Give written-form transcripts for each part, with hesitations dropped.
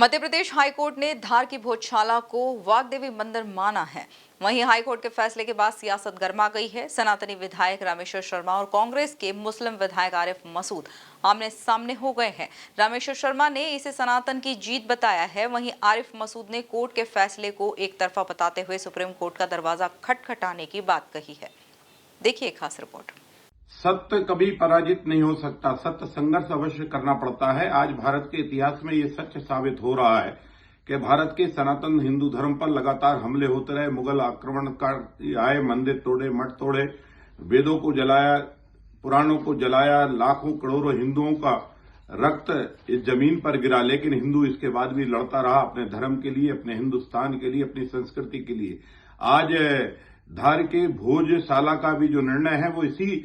Madhya Pradesh high court ने धार की भोजशाला को वाग्देवी मंदिर माना है। वहीं हाईकोर्ट के फैसले के बाद सियासत गर्मा गई है। सनातनी विधायक रामेश्वर शर्मा और कांग्रेस के मुस्लिम विधायक आरिफ मसूद आमने सामने हो गए हैं। रामेश्वर शर्मा ने इसे सनातन की जीत बताया है। वहीं आरिफ मसूद ने कोर्ट के फैसले को एक तरफा बताते हुए सुप्रीम कोर्ट का दरवाजा खटखटाने की बात कही है। देखिए एक खास रिपोर्ट। सत्य कभी पराजित नहीं हो सकता, सत्य संघर्ष अवश्य करना पड़ता है। आज भारत के इतिहास में ये सच साबित हो रहा है कि भारत के सनातन हिंदू धर्म पर लगातार हमले होते रहे। मुगल आक्रमणकार आए, मंदिर तोड़े, मठ तोड़े, वेदों को जलाया, पुराणों को जलाया, लाखों करोड़ों हिंदुओं का रक्त इस जमीन पर गिरा, लेकिन हिंदू इसके बाद भी लड़ता रहा अपने धर्म के लिए, अपने हिंदुस्तान के लिए, अपनी संस्कृति के लिए। आज धार के भोजशाला का भी जो निर्णय है वो इसी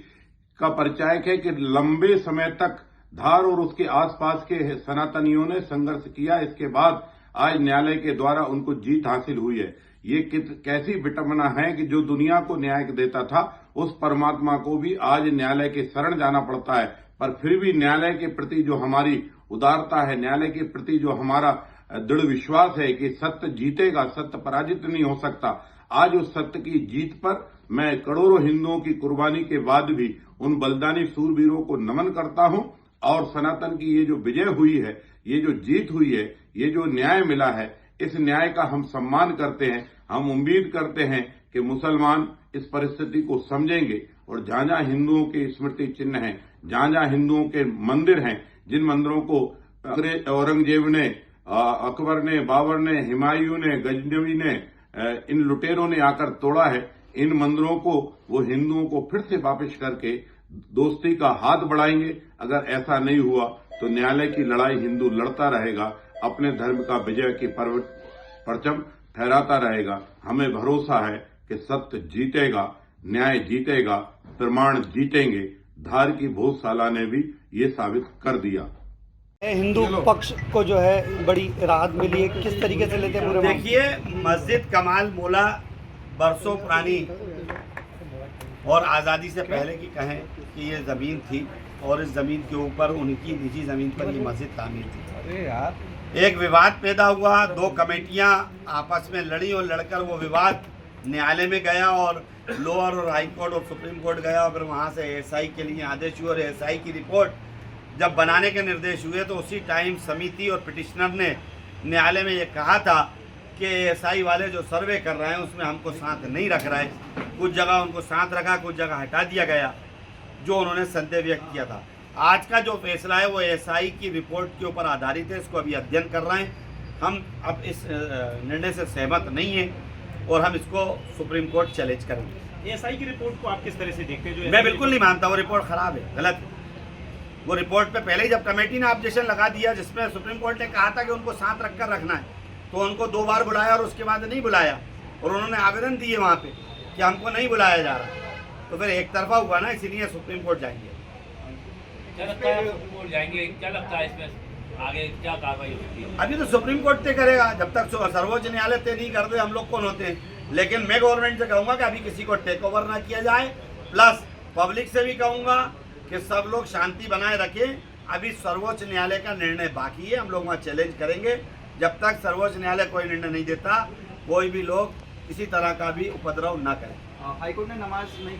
का परिचायक है कि लंबे समय तक धार और उसके आसपास के सनातनियों ने संघर्ष किया। इसके बाद आज न्यायालय के द्वारा उनको जीत हासिल हुई है। ये कैसी विटंबना है कि जो दुनिया को न्याय देता था उस परमात्मा को भी आज न्यायालय के शरण जाना पड़ता है। पर फिर भी न्यायालय के प्रति जो हमारी उदारता है, न्यायालय के प्रति जो हमारा दृढ़ विश्वास है कि सत्य जीतेगा, सत्य पराजित नहीं हो सकता, आज उस सत्य की जीत पर मैं करोड़ों हिंदुओं की कुर्बानी के बाद भी उन बलिदानी सूरवीरों को नमन करता हूं। और सनातन की ये जो विजय हुई है, ये जो जीत हुई है, ये जो न्याय मिला है, इस न्याय का हम सम्मान करते हैं। हम उम्मीद करते हैं कि मुसलमान इस परिस्थिति को समझेंगे और जहां जहां हिंदुओं के स्मृति चिन्ह हैं, जहां जहां हिंदुओं के मंदिर हैं, जिन मंदिरों को औरंगजेब ने, अकबर ने, बाबर ने, हुमायूं ने, गजनवी ने, इन लुटेरों ने आकर तोड़ा है, इन मंदिरों को वो हिंदुओं को फिर से वापस करके दोस्ती का हाथ बढ़ाएंगे। अगर ऐसा नहीं हुआ तो न्यायालय की लड़ाई हिंदू लड़ता रहेगा, अपने धर्म का विजय की परचम फहराता रहेगा। हमें भरोसा है कि सत्य जीतेगा, न्याय जीतेगा, प्रमाण जीतेंगे। धार की भोजशाला ने भी ये साबित कर दिया। हिंदू पक्ष को जो है बड़ी राहत मिली है, किस तरीके से लेते हैं? देखिए, मस्जिद कमाल मोला बरसों पुरानी और आज़ादी से पहले की कहें कि ये ज़मीन थी और इस ज़मीन के ऊपर उनकी निजी ज़मीन पर ये मस्जिद तामीर थी। एक विवाद पैदा हुआ, दो कमेटियां आपस में लड़ी और लड़कर वो विवाद न्यायालय में गया और लोअर और हाई कोर्ट और सुप्रीम कोर्ट गया और फिर वहाँ से एएसआई के लिए आदेश हुए और एएसआई की रिपोर्ट जब बनाने के निर्देश हुए तो उसी टाइम समिति और पिटिशनर ने न्यायालय में ये कहा था कि एएसआई वाले जो सर्वे कर रहे हैं उसमें हमको साथ नहीं रख रहा है। कुछ जगह उनको साथ रखा, कुछ जगह हटा दिया गया, जो उन्होंने संदेह व्यक्त किया था। आज का जो फैसला है वो एएसआई की रिपोर्ट के ऊपर आधारित है। इसको अभी अध्ययन कर रहे हैं। हम अब इस निर्णय से सहमत नहीं हैं और हम इसको सुप्रीम कोर्ट चैलेंज करेंगे। एएसआई की रिपोर्ट को आप किस तरह से देखते हैं? मैं बिल्कुल नहीं मानता, वो रिपोर्ट खराब है, गलत है। वो रिपोर्ट पे पहले ही जब कमेटी ने ऑब्जेक्शन लगा दिया जिसमें सुप्रीम कोर्ट ने कहा था कि उनको साथ रखकर रखना है, तो उनको 2 बार बुलाया और उसके बाद नहीं बुलाया और उन्होंने आवेदन दिए वहाँ पे कि हमको नहीं बुलाया जा रहा, तो फिर एक तरफा हुआ ना, इसीलिए सुप्रीम कोर्ट जाएंगे। क्या लगता है सुप्रीम कोर्ट जाएंगे? क्या लगता है इसमें आगे क्या कार्रवाई होती है? अभी तो सुप्रीम कोर्ट तय करेगा, जब तक सर्वोच्च न्यायालय तय नहीं करते हम लोग कौन होते हैं। लेकिन मैं गवर्नमेंट से कहूँगा कि अभी किसी को टेक ओवर ना किया जाए, प्लस पब्लिक से भी कहूँगा कि सब लोग शांति बनाए रखें। अभी सर्वोच्च न्यायालय का निर्णय बाकी है, हम लोग वहाँ चैलेंज करेंगे। जब तक सर्वोच्च न्यायालय कोई निर्णय नहीं देता, कोई भी लोग किसी तरह का भी उपद्रव न करें। हाईकोर्ट ने नमाज नहीं